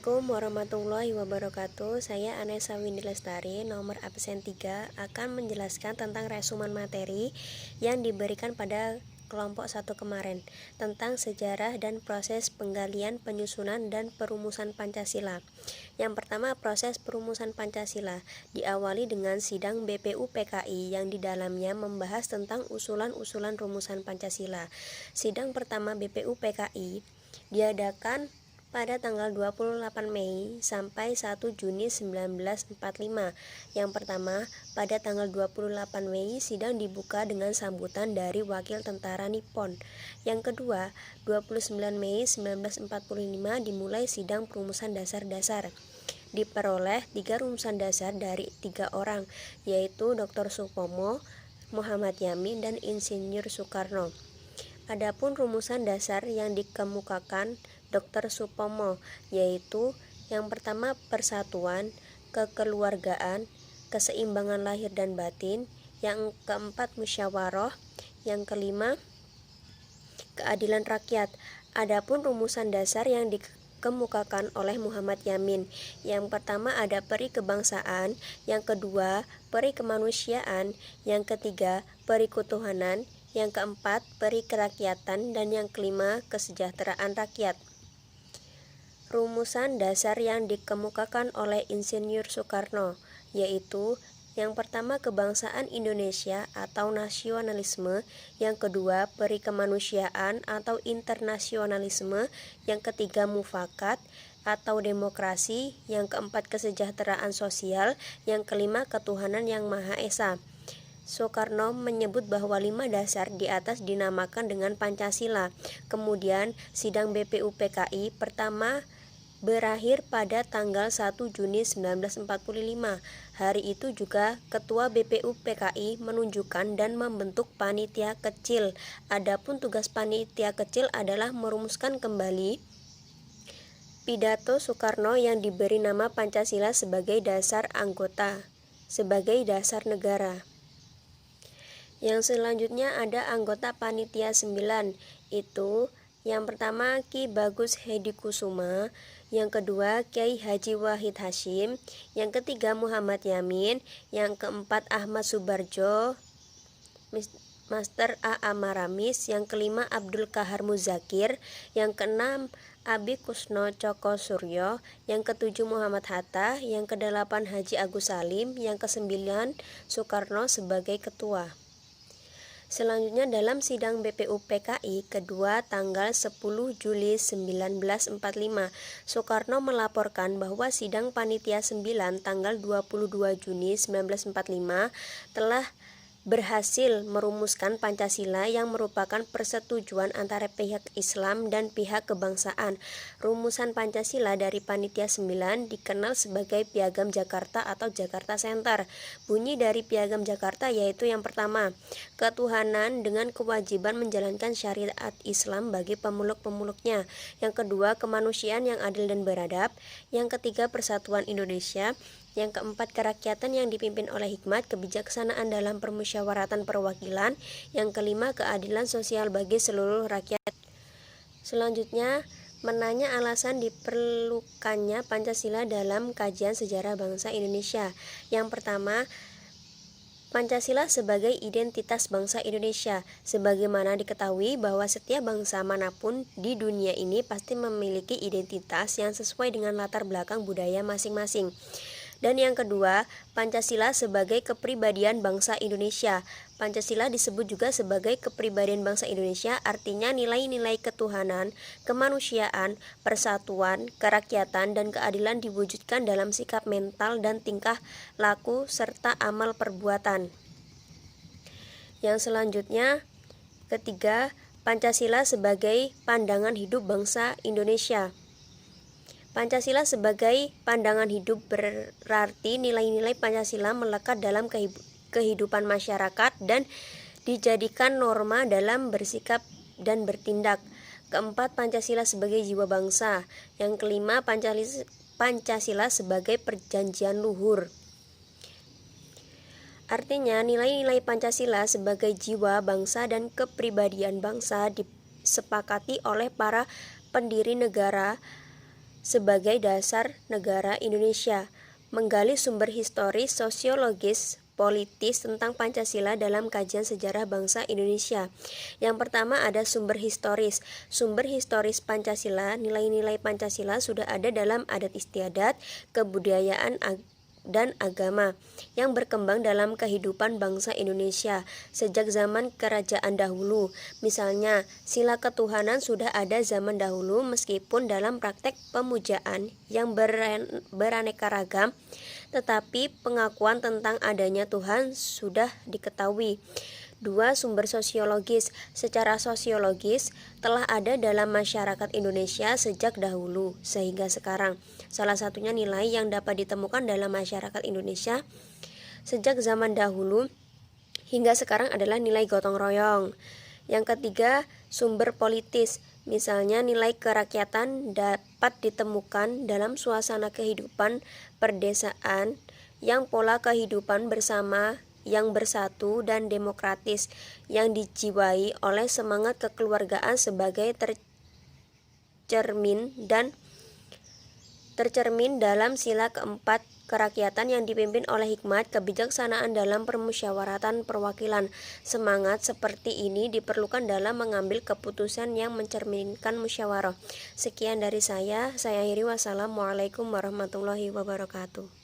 Assalamualaikum warahmatullahi wabarakatuh. Saya Anessa Windy Lestari, nomor absen 3, akan menjelaskan tentang resumen materi yang diberikan pada kelompok 1 kemarin tentang sejarah dan proses penggalian, penyusunan, dan perumusan Pancasila. Yang pertama, proses perumusan Pancasila diawali dengan sidang BPU PKI yang di dalamnya membahas tentang usulan-usulan rumusan Pancasila. Sidang pertama BPU PKI diadakan pada tanggal 28 Mei sampai 1 Juni 1945. Yang pertama, pada tanggal 28 Mei sidang dibuka dengan sambutan dari wakil tentara Nippon. Yang kedua, 29 Mei 1945 dimulai sidang perumusan dasar-dasar. Diperoleh 3 rumusan dasar dari 3 orang, yaitu Dr. Supomo, Muhammad Yamin, dan Insinyur Soekarno. Adapun rumusan dasar yang dikemukakan Dr. Supomo yaitu yang pertama persatuan, kekeluargaan, keseimbangan lahir dan batin, yang keempat musyawarah, yang kelima keadilan rakyat. Adapun rumusan dasar yang dikemukakan oleh Muhammad Yamin, yang pertama ada peri kebangsaan, yang kedua peri kemanusiaan, yang ketiga peri ketuhanan, yang keempat peri kerakyatan, dan yang kelima kesejahteraan rakyat. Rumusan dasar yang dikemukakan oleh Insinyur Soekarno yaitu yang pertama kebangsaan Indonesia atau nasionalisme, yang kedua peri kemanusiaan atau internasionalisme, yang ketiga mufakat atau demokrasi, yang keempat kesejahteraan sosial, yang kelima ketuhanan yang Maha Esa. Soekarno menyebut bahwa 5 dasar di atas dinamakan dengan Pancasila. Kemudian sidang BPU PKI pertama berakhir pada tanggal 1 Juni 1945. Hari itu juga Ketua BPU PKI menunjukkan dan membentuk panitia kecil. Adapun tugas panitia kecil adalah merumuskan kembali pidato Soekarno yang diberi nama Pancasila sebagai dasar negara. Yang selanjutnya ada anggota panitia 9, itu yang pertama Ki Bagus Hedikusuma, yang kedua Kiai Haji Wahid Hasyim, yang ketiga Muhammad Yamin, yang keempat Ahmad Subarjo, Master A. Amaramis, yang kelima Abdul Kahar Muzakir, yang keenam Abi Kusno Coko Suryo, yang ketujuh Muhammad Hatta, yang kedelapan Haji Agus Salim, yang kesembilan Soekarno sebagai ketua. Selanjutnya dalam sidang BPU PKI kedua tanggal 10 Juli 1945, Soekarno melaporkan bahwa sidang panitia 9 tanggal 22 Juni 1945 telah berhasil merumuskan Pancasila yang merupakan persetujuan antara pihak Islam dan pihak kebangsaan. Rumusan Pancasila dari Panitia 9 dikenal sebagai Piagam Jakarta atau Jakarta Center. Bunyi dari Piagam Jakarta yaitu yang pertama, ketuhanan dengan kewajiban menjalankan syariat Islam bagi pemeluk-pemeluknya. Yang kedua, kemanusiaan yang adil dan beradab. Yang ketiga, persatuan Indonesia. Yang keempat, kerakyatan yang dipimpin oleh hikmat, kebijaksanaan dalam permusyawaratan perwakilan. Yang kelima, keadilan sosial bagi seluruh rakyat. Selanjutnya, menanya alasan diperlukannya Pancasila dalam kajian sejarah bangsa Indonesia. Yang pertama, Pancasila sebagai identitas bangsa Indonesia. Sebagaimana diketahui bahwa setiap bangsa manapun di dunia ini pasti memiliki identitas yang sesuai dengan latar belakang budaya masing-masing. Dan yang kedua, Pancasila sebagai kepribadian bangsa Indonesia. Pancasila disebut juga sebagai kepribadian bangsa Indonesia, artinya nilai-nilai ketuhanan, kemanusiaan, persatuan, kerakyatan, dan keadilan diwujudkan dalam sikap mental dan tingkah laku serta amal perbuatan. Yang selanjutnya, ketiga, Pancasila sebagai pandangan hidup bangsa Indonesia. Pancasila sebagai pandangan hidup berarti nilai-nilai Pancasila melekat dalam kehidupan masyarakat dan dijadikan norma dalam bersikap dan bertindak. Keempat, Pancasila sebagai jiwa bangsa. Yang kelima, Pancasila sebagai perjanjian luhur. Artinya, nilai-nilai Pancasila sebagai jiwa bangsa dan kepribadian bangsa disepakati oleh para pendiri negara sebagai dasar negara Indonesia. Menggali sumber historis, sosiologis, politis tentang Pancasila dalam kajian sejarah bangsa Indonesia. Yang pertama ada sumber historis. Sumber historis Pancasila, nilai-nilai Pancasila sudah ada dalam adat istiadat, kebudayaan, dan agama yang berkembang dalam kehidupan bangsa Indonesia sejak zaman kerajaan dahulu. Misalnya, sila ketuhanan sudah ada zaman dahulu meskipun dalam praktek pemujaan yang beraneka ragam, tetapi pengakuan tentang adanya Tuhan sudah diketahui. 2. Sumber sosiologis. Secara sosiologis telah ada dalam masyarakat Indonesia sejak dahulu sehingga sekarang. Salah satunya nilai yang dapat ditemukan dalam masyarakat Indonesia sejak zaman dahulu hingga sekarang adalah nilai gotong royong. Yang ketiga, sumber politis. Misalnya nilai kerakyatan dapat ditemukan dalam suasana kehidupan perdesaan yang pola kehidupan bersama yang bersatu dan demokratis yang dijiwai oleh semangat kekeluargaan sebagai tercermin dalam sila keempat kerakyatan yang dipimpin oleh hikmat kebijaksanaan dalam permusyawaratan perwakilan. Semangat seperti ini diperlukan dalam mengambil keputusan yang mencerminkan musyawarah. Sekian dari saya akhiri. Wassalamualaikum warahmatullahi wabarakatuh.